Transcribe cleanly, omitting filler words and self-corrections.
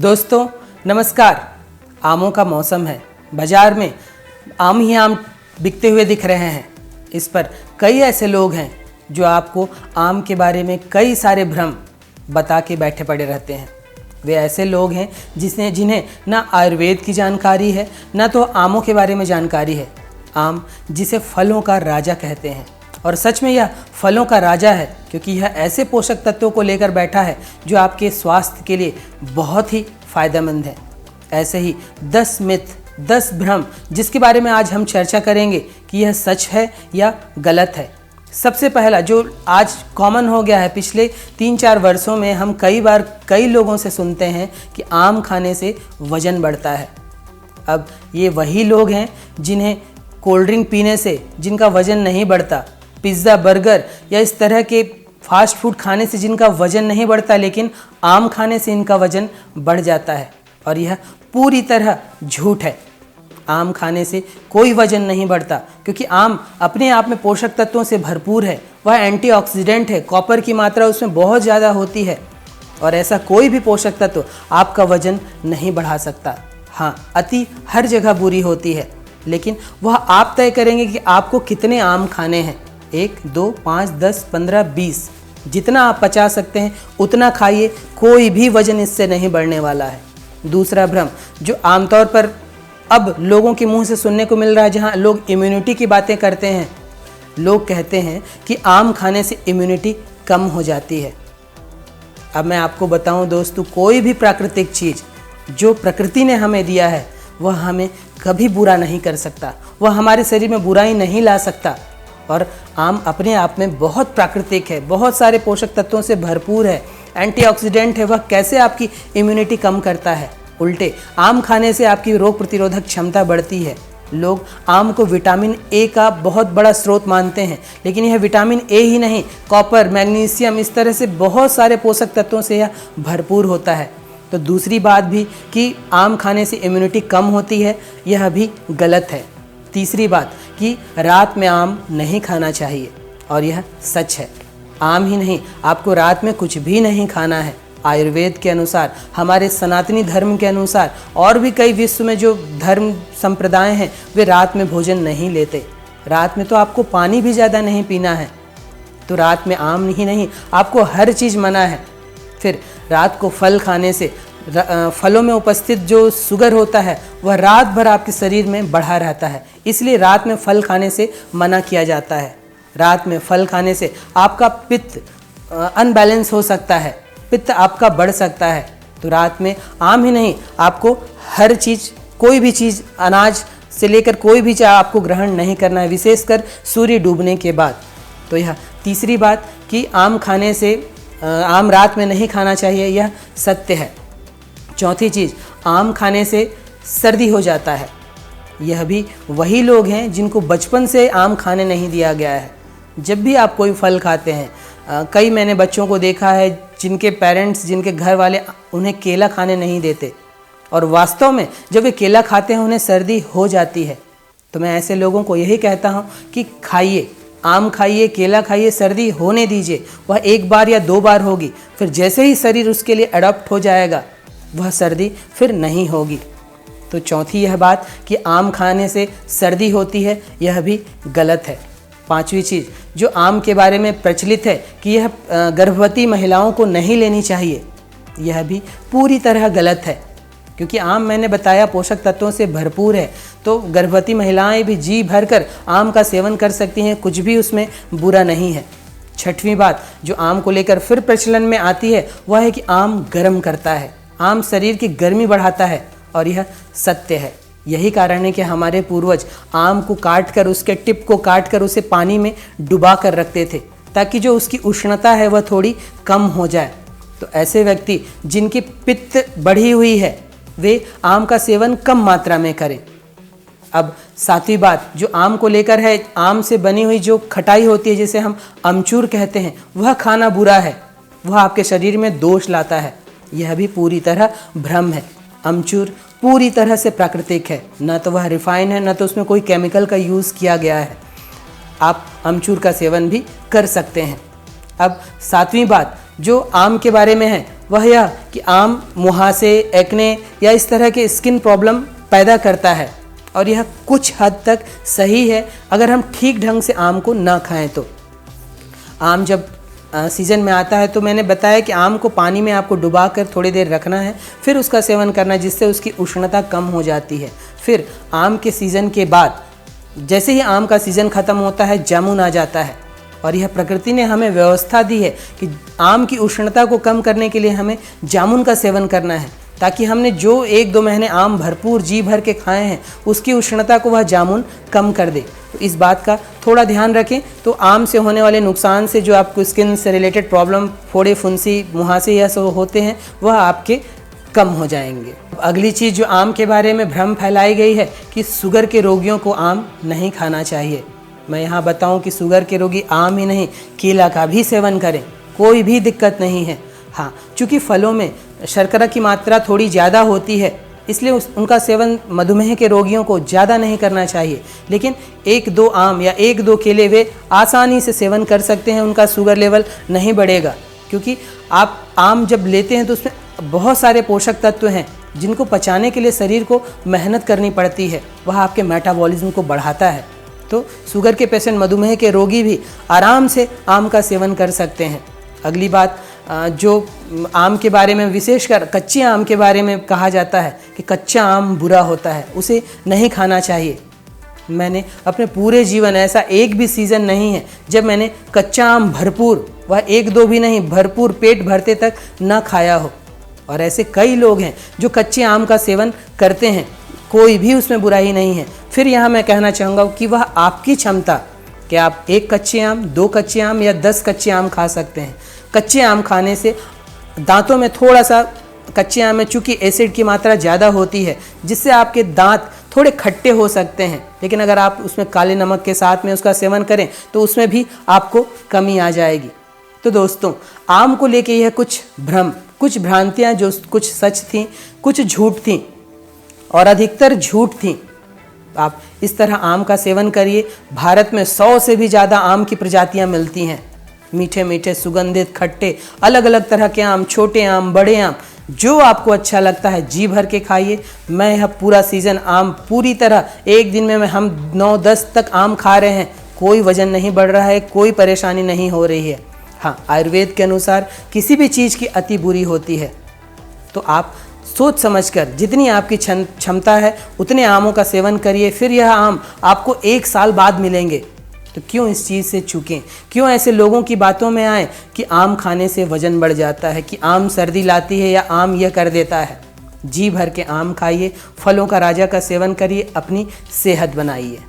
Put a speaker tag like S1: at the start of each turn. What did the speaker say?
S1: दोस्तों नमस्कार। आमों का मौसम है, बाजार में आम ही आम बिकते हुए दिख रहे हैं। इस पर कई ऐसे लोग हैं जो आपको आम के बारे में कई सारे भ्रम बता के बैठे पड़े रहते हैं। वे ऐसे लोग हैं जिन्हें ना आयुर्वेद की जानकारी है, ना तो आमों के बारे में जानकारी है। आम जिसे फलों का राजा कहते हैं, और सच में यह फलों का राजा है क्योंकि यह ऐसे पोषक तत्वों को लेकर बैठा है जो आपके स्वास्थ्य के लिए बहुत ही फायदेमंद है। ऐसे ही 10 मिथ, 10 भ्रम जिसके बारे में आज हम चर्चा करेंगे कि यह सच है या गलत है। सबसे पहला जो आज कॉमन हो गया है, पिछले 3-4 वर्षों में हम कई बार कई लोगों से सुनते हैं कि आम खाने से वजन बढ़ता है। अब ये वही लोग हैं जिन्हें कोल्ड ड्रिंक पीने से जिनका वजन नहीं बढ़ता, पिज़्ज़ा, बर्गर या इस तरह के फास्ट फूड खाने से जिनका वजन नहीं बढ़ता, लेकिन आम खाने से इनका वजन बढ़ जाता है। और यह पूरी तरह झूठ है। आम खाने से कोई वजन नहीं बढ़ता क्योंकि आम अपने आप में पोषक तत्वों से भरपूर है। वह एंटीऑक्सीडेंट है, कॉपर की मात्रा उसमें बहुत ज़्यादा होती है और ऐसा कोई भी पोषक तत्व आपका वजन नहीं बढ़ा सकता। हाँ, अति हर जगह बुरी होती है, लेकिन वह आप तय करेंगे कि आपको कितने आम खाने हैं। 1, 2, 5, 10, 15, 20 जितना आप पचा सकते हैं उतना खाइए। कोई भी वजन इससे नहीं बढ़ने वाला है। दूसरा भ्रम जो आमतौर पर अब लोगों के मुंह से सुनने को मिल रहा है, जहां लोग इम्यूनिटी की बातें करते हैं, लोग कहते हैं कि आम खाने से इम्यूनिटी कम हो जाती है। अब मैं आपको बताऊं दोस्तों, कोई भी प्राकृतिक चीज़ जो प्रकृति ने हमें दिया है वह हमें कभी बुरा नहीं कर सकता, वह हमारे शरीर में बुराई नहीं ला सकता। और आम अपने आप में बहुत प्राकृतिक है, बहुत सारे पोषक तत्वों से भरपूर है, एंटीऑक्सीडेंट है। वह कैसे आपकी इम्यूनिटी कम करता है? उल्टे आम खाने से आपकी रोग प्रतिरोधक क्षमता बढ़ती है। लोग आम को विटामिन ए का बहुत बड़ा स्रोत मानते हैं, लेकिन यह विटामिन ए ही नहीं, कॉपर, मैग्नीशियम, इस तरह से बहुत सारे पोषक तत्वों से यह भरपूर होता है। तो दूसरी बात भी कि आम खाने से इम्यूनिटी कम होती है, यह भी गलत है। तीसरी बात कि रात में आम नहीं खाना चाहिए, और यह सच है। आम ही नहीं, आपको रात में कुछ भी नहीं खाना है। आयुर्वेद के अनुसार, हमारे सनातनी धर्म के अनुसार, और भी कई विश्व में जो धर्म संप्रदाय हैं वे रात में भोजन नहीं लेते। रात में तो आपको पानी भी ज़्यादा नहीं पीना है, तो रात में आम ही नहीं, आपको हर चीज़ मना है। फिर रात को फल खाने से फलों में उपस्थित जो शुगर होता है वह रात भर आपके शरीर में बढ़ा रहता है, इसलिए रात में फल खाने से मना किया जाता है। रात में फल खाने से आपका पित्त अनबैलेंस हो सकता है, पित्त आपका बढ़ सकता है। तो रात में आम ही नहीं, आपको हर चीज़, कोई भी चीज़, अनाज से लेकर कोई भी चीज़ आपको ग्रहण नहीं करना है, विशेषकर सूर्य डूबने के बाद। तो यह तीसरी बात कि आम खाने से आम रात में नहीं खाना चाहिए, यह सत्य है। चौथी चीज़, आम खाने से सर्दी हो जाता है। यह भी वही लोग हैं जिनको बचपन से आम खाने नहीं दिया गया है। जब भी आप कोई फल खाते हैं, कई मैंने बच्चों को देखा है जिनके पेरेंट्स, जिनके घर वाले उन्हें केला खाने नहीं देते, और वास्तव में जब वे केला खाते हैं उन्हें सर्दी हो जाती है। तो मैं ऐसे लोगों को यही कहता हूँ कि खाइए, आम खाइए, केला खाइए, सर्दी होने दीजिए। वह 1 बार या 2 बार होगी, फिर जैसे ही शरीर उसके लिए अडॉप्ट हो जाएगा वह सर्दी फिर नहीं होगी। तो चौथी यह बात कि आम खाने से सर्दी होती है, यह भी गलत है। पांचवी चीज़ जो आम के बारे में प्रचलित है कि यह गर्भवती महिलाओं को नहीं लेनी चाहिए, यह भी पूरी तरह गलत है, क्योंकि आम मैंने बताया पोषक तत्वों से भरपूर है। तो गर्भवती महिलाएं भी जी भरकर आम का सेवन कर सकती हैं, कुछ भी उसमें बुरा नहीं है। छठवीं बात जो आम को लेकर फिर प्रचलन में आती है वह है कि आम गर्म करता है, आम शरीर की गर्मी बढ़ाता है, और यह सत्य है। यही कारण है कि हमारे पूर्वज आम को काटकर, उसके टिप को काटकर उसे पानी में डुबा कर रखते थे ताकि जो उसकी उष्णता है वह थोड़ी कम हो जाए। तो ऐसे व्यक्ति जिनकी पित्त बढ़ी हुई है वे आम का सेवन कम मात्रा में करें। अब सातवीं बात जो आम को लेकर है, आम से बनी हुई जो खटाई होती है जिसे हम अमचूर कहते हैं, वह खाना बुरा है, वह आपके शरीर में दोष लाता है। यह भी पूरी तरह भ्रम है। अमचूर पूरी तरह से प्राकृतिक है, न तो वह रिफाइन है, न तो उसमें कोई केमिकल का यूज़ किया गया है। आप अमचूर का सेवन भी कर सकते हैं। अब सातवीं बात जो आम के बारे में है वह यह कि आम मुहासे, एक्ने या इस तरह के स्किन प्रॉब्लम पैदा करता है, और यह कुछ हद तक सही है अगर हम ठीक ढंग से आम को ना खाएं तो। आम जब सीज़न में आता है तो मैंने बताया कि आम को पानी में आपको डुबा कर थोड़ी देर रखना है, फिर उसका सेवन करना, जिससे उसकी उष्णता कम हो जाती है। फिर आम के सीज़न के बाद जैसे ही आम का सीज़न ख़त्म होता है, जामुन आ जाता है, और यह प्रकृति ने हमें व्यवस्था दी है कि आम की उष्णता को कम करने के लिए हमें जामुन का सेवन करना है, ताकि हमने जो 1-2 महीने आम भरपूर जी भर के खाए हैं उसकी उष्णता को वह जामुन कम कर दे। तो इस बात का थोड़ा ध्यान रखें, तो आम से होने वाले नुकसान से जो आपको स्किन से रिलेटेड प्रॉब्लम, फोड़े, फुंसी, मुहासे यह सब होते हैं, वह आपके कम हो जाएंगे। अगली चीज़ जो आम के बारे में भ्रम फैलाई गई है कि शुगर के रोगियों को आम नहीं खाना चाहिए। मैं यहाँ बताऊँ कि शुगर के रोगी आम ही नहीं, केला का भी सेवन करें, कोई भी दिक्कत नहीं है। हाँ, चूँकि फलों में शर्करा की मात्रा थोड़ी ज़्यादा होती है, इसलिए उनका सेवन मधुमेह के रोगियों को ज़्यादा नहीं करना चाहिए। लेकिन 1-2 आम या 1-2 केले वे आसानी से सेवन कर सकते हैं, उनका शुगर लेवल नहीं बढ़ेगा, क्योंकि आप आम जब लेते हैं तो उसमें बहुत सारे पोषक तत्व हैं जिनको पचाने के लिए शरीर को मेहनत करनी पड़ती है, वह आपके मेटाबॉलिज्म को बढ़ाता है। तो शुगर के पेशेंट, मधुमेह के रोगी भी आराम से आम का सेवन कर सकते हैं। अगली बात, जो आम के बारे में, विशेषकर कच्चे आम के बारे में कहा जाता है कि कच्चा आम बुरा होता है, उसे नहीं खाना चाहिए। मैंने अपने पूरे जीवन, ऐसा एक भी सीज़न नहीं है जब मैंने कच्चा आम भरपूर, वह 1-2 भी नहीं, भरपूर पेट भरते तक ना खाया हो। और ऐसे कई लोग हैं जो कच्चे आम का सेवन करते हैं, कोई भी उसमें बुराई नहीं है। फिर यहाँ मैं कहना चाहूँगा कि वह आपकी क्षमता कि आप 1 कच्चे आम, 2 कच्चे आम या 10 कच्चे आम खा सकते हैं। कच्चे आम खाने से दांतों में थोड़ा सा, कच्चे आम में चूँकि एसिड की मात्रा ज़्यादा होती है, जिससे आपके दांत थोड़े खट्टे हो सकते हैं, लेकिन अगर आप उसमें काले नमक के साथ में उसका सेवन करें तो उसमें भी आपको कमी आ जाएगी। तो दोस्तों, आम को लेके यह कुछ भ्रम, कुछ भ्रांतियाँ जो कुछ सच थीं, कुछ झूठ थीं, और अधिकतर झूठ थीं। आप इस तरह आम का सेवन करिए। भारत में 100 से भी ज़्यादा आम की प्रजातियाँ मिलती हैं, मीठे मीठे, सुगंधित, खट्टे, अलग अलग तरह के आम, छोटे आम, बड़े आम, जो आपको अच्छा लगता है जी भर के खाइए। मैं यह पूरा सीज़न आम पूरी तरह, एक दिन में हम 9-10 तक आम खा रहे हैं, कोई वजन नहीं बढ़ रहा है, कोई परेशानी नहीं हो रही है। हाँ, आयुर्वेद के अनुसार किसी भी चीज़ की अति बुरी होती है, तो आप सोच समझकर जितनी आपकी क्षमता है उतने आमों का सेवन करिए। फिर यह आम आपको 1 साल बाद मिलेंगे, तो क्यों इस चीज़ से चूकें? क्यों ऐसे लोगों की बातों में आए कि आम खाने से वजन बढ़ जाता है, कि आम सर्दी लाती है या आम यह कर देता है। जी भर के आम खाइए, फलों का राजा का सेवन करिए, अपनी सेहत बनाइए।